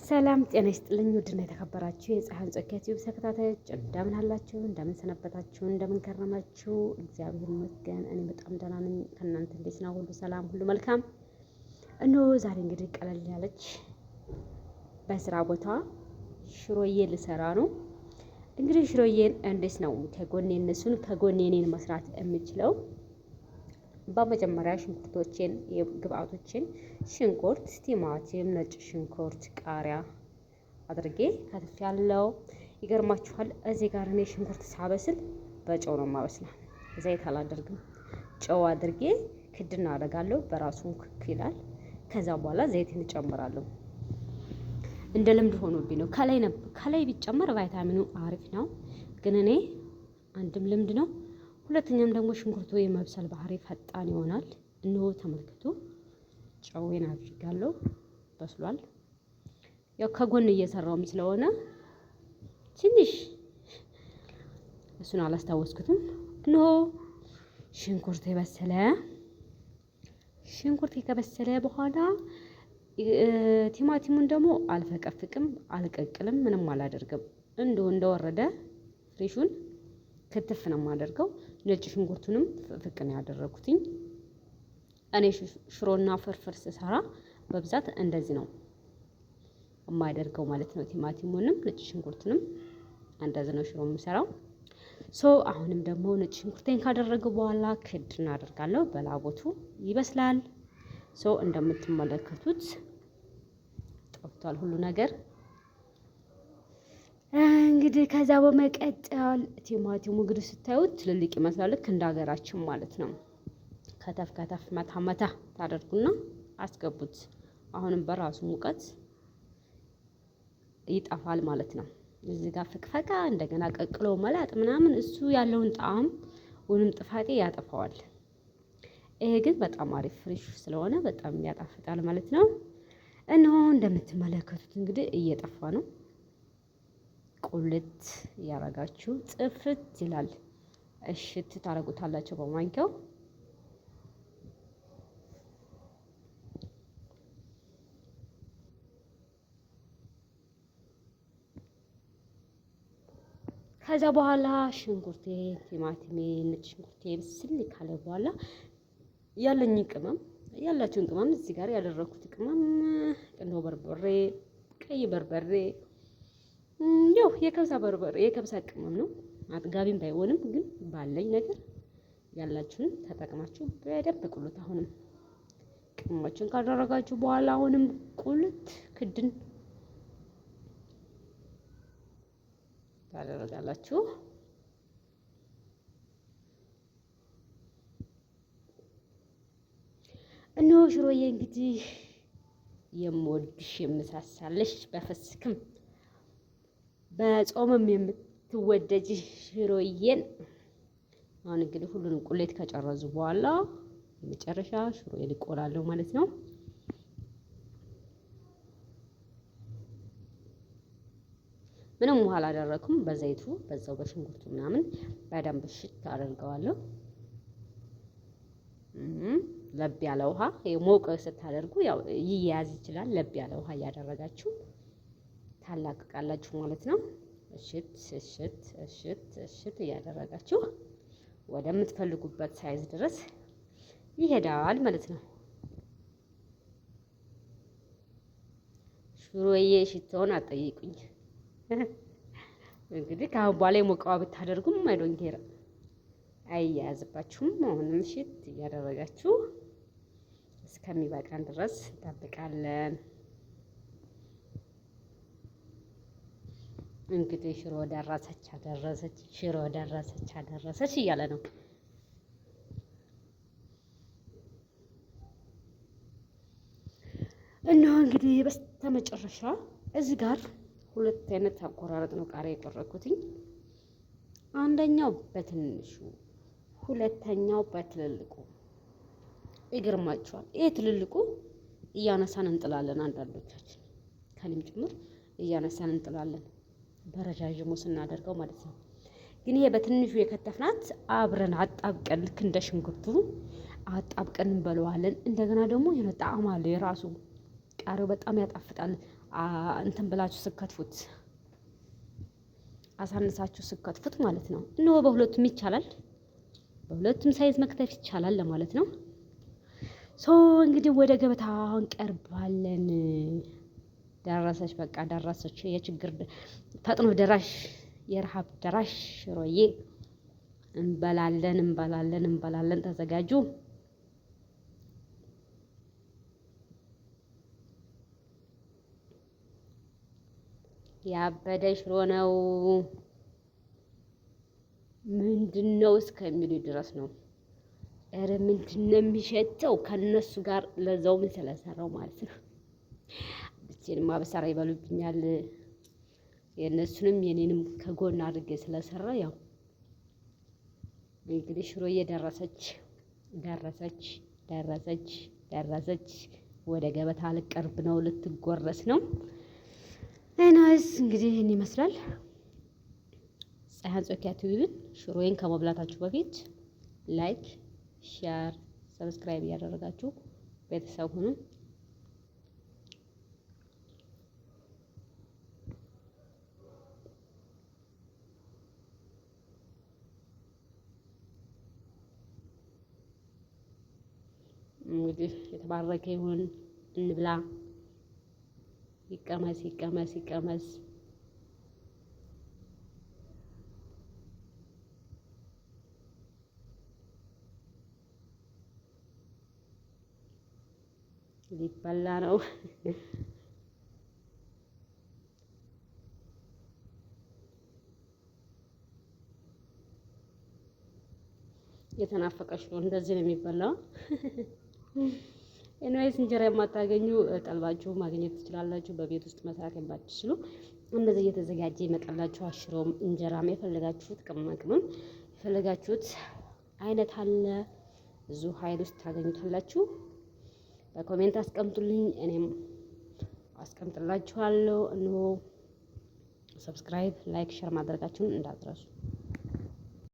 ሰላም ጤና ይስጥልኝ። ውድና የተከበራችሁ የፀሐን ጾኪያት ዩብ ተከታታዮች እንደምን አላችሁ? እንደምን ሰነበታችሁ? እንደምን ከረማችሁ? እግዚአብሔር ይመስገን እኔ በጣም ደህና ነኝ። ከእናንተ እንዴት ነው? ሁሉ ሰላም፣ ሁሉ መልካም? እነሆ ዛሬ እንግዲህ ቀለል ያለች በስራ ቦታ ሽሮዬ ልሰራ ነው። እንግዲህ ሽሮዬን እንዴት ነው ከጎኔ እኔን መስራት የምችለው? በመጀመሪያ ሽንኩርቶችን ግብአቶችን ሽንኩርት፣ ቲማቲም፣ ነጭ ሽንኩርት፣ ቃሪያ አድርጌ ከትፍ ያለው ይገርማችኋል። እዚህ ጋር እኔ ሽንኩርት ሳበስል በጨው ነው የማበስለው። ዘይት አላደርግም። ጨው አድርጌ ክድና አደርጋለሁ። በራሱ ክክ ይላል። ከዛ በኋላ ዘይትን እጨምራለሁ። እንደ ልምድ ሆኖብኝ ነው። ከላይ ቢጨመር ቫይታሚኑ አሪፍ ነው፣ ግን እኔ አንድም ልምድ ነው፣ ሁለተኛም ደግሞ ሽንኩርቱ የመብሰል ባህሪ ፈጣን ይሆናል። እነሆ ተመልክቱ። ጨዌን አድርጋለሁ። በስሏል። ያው ከጎን እየሰራውም ስለሆነ ትንሽ እሱን አላስታወስኩትም። እነሆ ሽንኩርት የበሰለ ሽንኩርት ከበሰለ በኋላ ቲማቲሙን ደግሞ አልፈቀፍቅም፣ አልቀቅልም፣ ምንም አላደርግም። እንደወረደ ፍሬሹን ክትፍ ነው የማደርገው። ነጭ ሽንኩርቱንም ፍቅ ነው ያደረኩትኝ። እኔ ሽሮና ፍርፍር ስሰራ በብዛት እንደዚህ ነው የማደርገው ማለት ነው። ቲማቲሙንም ነጭ ሽንኩርቱንም እንደዚህ ነው ሽሮ የምሰራው። አሁንም ደግሞ ነጭ ሽንኩርቴን ካደረገ በኋላ ክድ እናደርጋለሁ። በላቦቱ ይበስላል። እንደምትመለከቱት ጠፍቷል ሁሉ ነገር። እንግዲህ ከዛ በመቀጠል ቲማቲሙ እንግዲህ ስታዩት ትልልቅ ይመስላል፣ ልክ እንደ ሀገራችን ማለት ነው። ከተፍ መታ ታደርጉና አስገቡት። አሁንም በራሱ ሙቀት ይጠፋል ማለት ነው። እዚህ ጋር ፍቅፈቃ እንደገና ቀቅሎ መላጥ ምናምን እሱ ያለውን ጣዕም ወይንም ጥፋቴ ያጠፋዋል። ይሄ ግን በጣም አሪፍ ፍሬሽ ስለሆነ በጣም ያጣፍጣል ማለት ነው። እነሆ እንደምትመለከቱት እንግዲህ እየጠፋ ነው። ቁልት ያረጋችሁ ጥፍት ይላል። እሽት ታረጉታላችሁ በማንኪያው። ከዛ በኋላ ሽንኩርቴ፣ ቲማቲሜ፣ ነጭ ሽንኩርቴ ብስል ካለ በኋላ ያላችሁን ቅመም እዚህ ጋር ያደረኩት ቅመም ቅንዶ በርበሬ፣ ቀይ በርበሬ፣ ያው የከብሳ ቅመም ነው። አጥጋቢም ባይሆንም ግን ባለኝ ነገር ያላችሁን ተጠቅማችሁ በደንብ ቁሉት። አሁንም ቅመሞችን ካደረጋችሁ በኋላ አሁንም ቁልት ክድን ታደርጋላችሁ። እነሆ ሽሮዬ እንግዲህ የምወድሽ የምሳሳለሽ በፍስክም በጾምም የምትወደጅ ሽሮዬን አሁን እንግዲህ ሁሉንም ቁሌት ከጨረሱ በኋላ የመጨረሻ ሽሮዬን እቆላለሁ ማለት ነው። ምንም ውሃ አላደረኩም። በዘይቱ በዛው በሽንኩርቱ ምናምን በደንብ ሽት አደርገዋለሁ። ለብ ያለ ውሃ ሞቅ ስታደርጉ ያው ይያዝ ይችላል። ለብ ያለ ውሃ እያደረጋችሁ ታላቅቃላችሁ ማለት ነው። እሽት እያደረጋችሁ ወደምትፈልጉበት ሳይዝ ድረስ ይሄዳል ማለት ነው። ሽሮዬ ሽታውን አጠይቁኝ። እንግዲህ ከአሁን በኋላ የሞቀዋ ብታደርጉም አይዶንኬር አይያዝባችሁም። አሁንም ሽት እያደረጋችሁ እስከሚበቃን ድረስ እንጠብቃለን። እንግዲህ ሽሮ ደረሰች እያለ ነው። እነሆ እንግዲህ በስተመጨረሻ እዚህ ጋር ሁለት አይነት አቆራረጥ ነው ቃሪያ የቆረኩትኝ። አንደኛው በትንሹ፣ ሁለተኛው በትልልቁ። ይገርማችኋል። ይሄ ትልልቁ እያነሳን እንጥላለን። አንዳንዶቻችን ከኔም ጭምር እያነሳን እንጥላለን፣ በረዣዥሙ ስናደርገው ማለት ነው። ግን ይሄ በትንሹ የከተፍናት አብረን አጣብቀን ልክ እንደ ሽንኩርቱ አጣብቀን እንበለዋለን። እንደገና ደግሞ የሆነ ጣዕም አለ የራሱ። ቃሪያው በጣም ያጣፍጣል። እንትን ብላችሁ ስከትፉት አሳንሳችሁ ስከትፉት ማለት ነው። እነሆ በሁለቱም ይቻላል፣ በሁለቱም ሳይዝ መክተፍ ይቻላል ለማለት ነው። እንግዲህ ወደ ገበታ እንቀርባለን። ደረሰች፣ በቃ ደረሰች። የችግር ፈጥኖ ደራሽ የረሃብ ደራሽ ሽሮዬ እንበላለን እንበላለን እንበላለን። ተዘጋጁ። ያበደ ሽሮ ነው። ምንድነው እስከሚሉ ድረስ ነው። ኧረ ምንድነው የሚሸተው? ከነሱ ጋር ለዛውም ስለሰራው ማለት ነው። ብቻዬንማ በሰራ ይበሉብኛል። የእነሱንም የኔንም ከጎን አድርጌ ስለሰራ ያው እንግዲህ ሽሮዬ ደረሰች ደረሰች ደረሰች ደረሰች። ወደ ገበታ ልቀርብ ነው፣ ልትጎረስ ነው። እናስ እንግዲህ ይህን ይመስላል። ፀሐይ አንጾኪያ ቲቪን ሽሮዬን ከመብላታችሁ በፊት ላይክ፣ ሼር፣ ሰብስክራይብ እያደረጋችሁ ቤተሰብ ሁኑ። እንግዲህ የተባረከ ይሁን። እንብላ። ይቀመስ ይቀመስ ይቀመስ። ሊበላ ነው። የተናፈቀሽ ነው። እንደዚህ ነው የሚበላው። ኤንዌይስ እንጀራ የማታገኙ ጠልባችሁ ማግኘት ትችላላችሁ። በቤት ውስጥ መስራት የማትችሉ እንደዚህ እየተዘጋጀ ይመጣላችሁ። አሽሮም እንጀራም የፈለጋችሁት ቅመማ ቅመም የፈለጋችሁት አይነት አለ። ብዙ ኃይል ውስጥ ታገኙታላችሁ። በኮሜንት አስቀምጡልኝ፣ እኔም አስቀምጥላችኋለሁ። እንሆ ሰብስክራይብ፣ ላይክ፣ ሼር ማድረጋችሁን እንዳትረሱ።